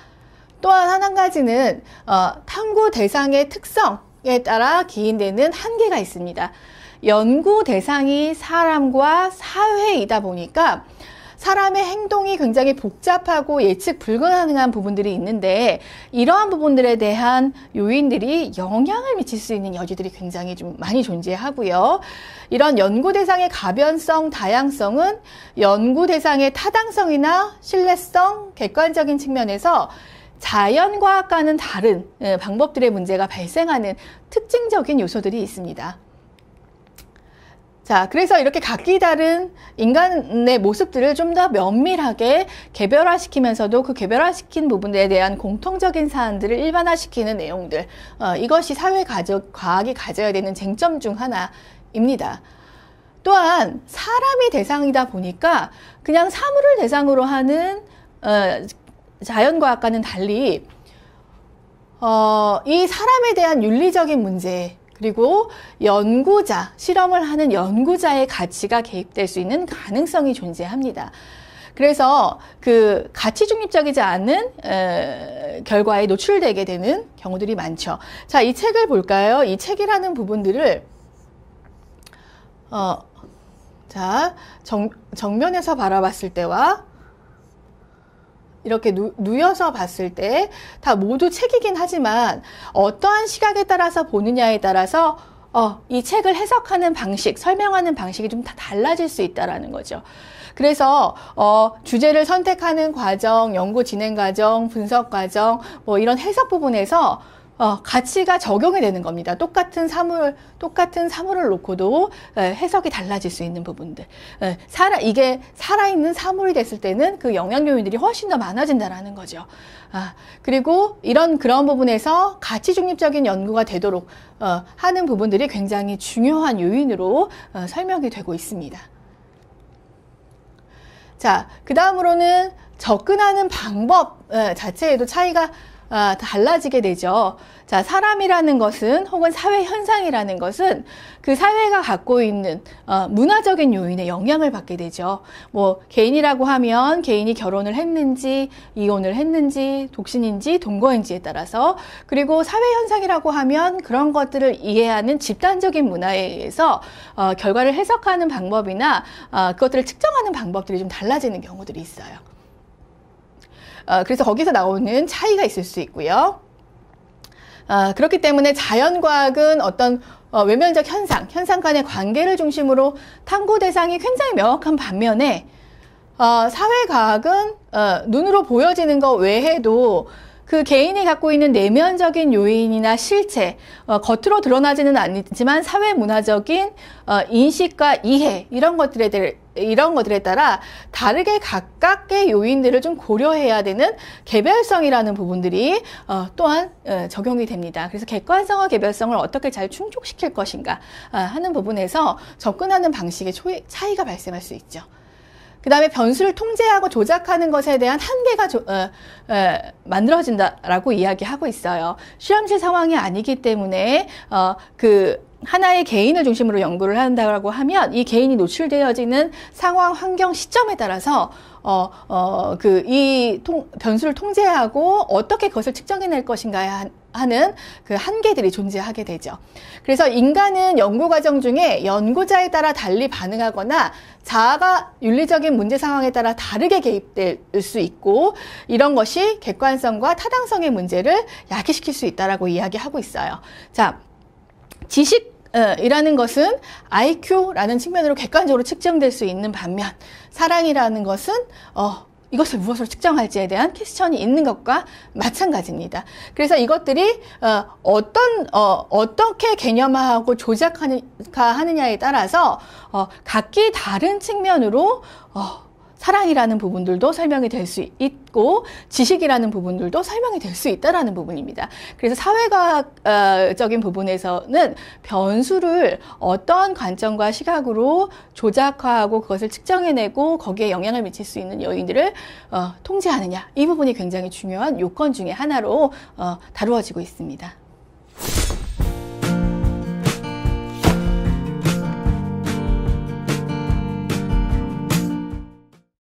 또한 한 가지는 탐구 대상의 특성에 따라 기인되는 한계가 있습니다. 연구 대상이 사람과 사회이다 보니까 사람의 행동이 굉장히 복잡하고 예측 불가능한 부분들이 있는데 이러한 부분들에 대한 요인들이 영향을 미칠 수 있는 여지들이 굉장히 좀 많이 존재하고요. 이런 연구 대상의 가변성, 다양성은 연구 대상의 타당성이나 신뢰성, 객관적인 측면에서 자연과학과는 다른 방법들의 문제가 발생하는 특징적인 요소들이 있습니다. 자, 그래서 이렇게 각기 다른 인간의 모습들을 좀 더 면밀하게 개별화시키면서도 그 개별화시킨 부분에 대한 공통적인 사안들을 일반화시키는 내용들, 이것이 사회과학이 가져야 되는 쟁점 중 하나입니다. 또한 사람이 대상이다 보니까 그냥 사물을 대상으로 하는 자연과학과는 달리 이 사람에 대한 윤리적인 문제 그리고 연구자, 실험을 하는 연구자의 가치가 개입될 수 있는 가능성이 존재합니다. 그래서 그 가치 중립적이지 않은 결과에 노출되게 되는 경우들이 많죠. 자, 이 책을 볼까요? 이 책이라는 부분들을 정면에서 바라봤을 때와 이렇게 누워서 봤을 때 다 모두 책이긴 하지만 어떠한 시각에 따라서 보느냐에 따라서 이 책을 해석하는 방식, 설명하는 방식이 좀 다 달라질 수 있다라는 거죠. 그래서 주제를 선택하는 과정, 연구 진행 과정, 분석 과정, 뭐 이런 해석 부분에서 가치가 적용이 되는 겁니다. 똑같은 사물을 놓고도 해석이 달라질 수 있는 부분들. 이게 살아있는 사물이 됐을 때는 그 영향 요인들이 훨씬 더 많아진다라는 거죠. 그리고 그런 부분에서 가치 중립적인 연구가 되도록 하는 부분들이 굉장히 중요한 요인으로 설명이 되고 있습니다. 자, 그 다음으로는 접근하는 방법 자체에도 차이가 달라지게 되죠. 자, 사람이라는 것은 혹은 사회 현상이라는 것은 그 사회가 갖고 있는 문화적인 요인에 영향을 받게 되죠. 뭐 개인이라고 하면 개인이 결혼을 했는지, 이혼을 했는지, 독신인지, 동거인지에 따라서, 그리고 사회 현상이라고 하면 그런 것들을 이해하는 집단적인 문화에 의해서 결과를 해석하는 방법이나 그것들을 측정하는 방법들이 좀 달라지는 경우들이 있어요. 그래서 거기서 나오는 차이가 있을 수 있고요. 그렇기 때문에 자연과학은 어떤 외면적 현상 간의 관계를 중심으로 탐구 대상이 굉장히 명확한 반면에 사회과학은 눈으로 보여지는 것 외에도 그 개인이 갖고 있는 내면적인 요인이나 실체, 겉으로 드러나지는 않지만 사회 문화적인 인식과 이해, 이런 것들에 따라 다르게 각각의 요인들을 좀 고려해야 되는 개별성이라는 부분들이 또한 적용이 됩니다. 그래서 객관성과 개별성을 어떻게 잘 충족시킬 것인가 하는 부분에서 접근하는 방식의 차이가 발생할 수 있죠. 그 다음에 변수를 통제하고 조작하는 것에 대한 한계가 만들어진다라고 이야기하고 있어요. 실험실 상황이 아니기 때문에 하나의 개인을 중심으로 연구를 한다고 하면 이 개인이 노출되어지는 상황, 환경, 시점에 따라서 이 변수를 통제하고 어떻게 그것을 측정해낼 것인가 하는 그 한계들이 존재하게 되죠. 그래서 인간은 연구 과정 중에 연구자에 따라 달리 반응하거나 자아가 윤리적인 문제 상황에 따라 다르게 개입될 수 있고, 이런 것이 객관성과 타당성의 문제를 야기시킬 수 있다라고 이야기하고 있어요. 자, 지식이라는 것은 IQ라는 측면으로 객관적으로 측정될 수 있는 반면, 사랑이라는 것은 이것을 무엇으로 측정할지에 대한 퀘스천이 있는 것과 마찬가지입니다. 그래서 이것들이 어떻게 개념화하고 조작하느냐에 따라서 각기 다른 측면으로 사랑이라는 부분들도 설명이 될 수 있고 지식이라는 부분들도 설명이 될 수 있다라는 부분입니다. 그래서 사회과학적인 부분에서는 변수를 어떤 관점과 시각으로 조작화하고 그것을 측정해내고 거기에 영향을 미칠 수 있는 요인들을 통제하느냐, 이 부분이 굉장히 중요한 요건 중에 하나로 다루어지고 있습니다.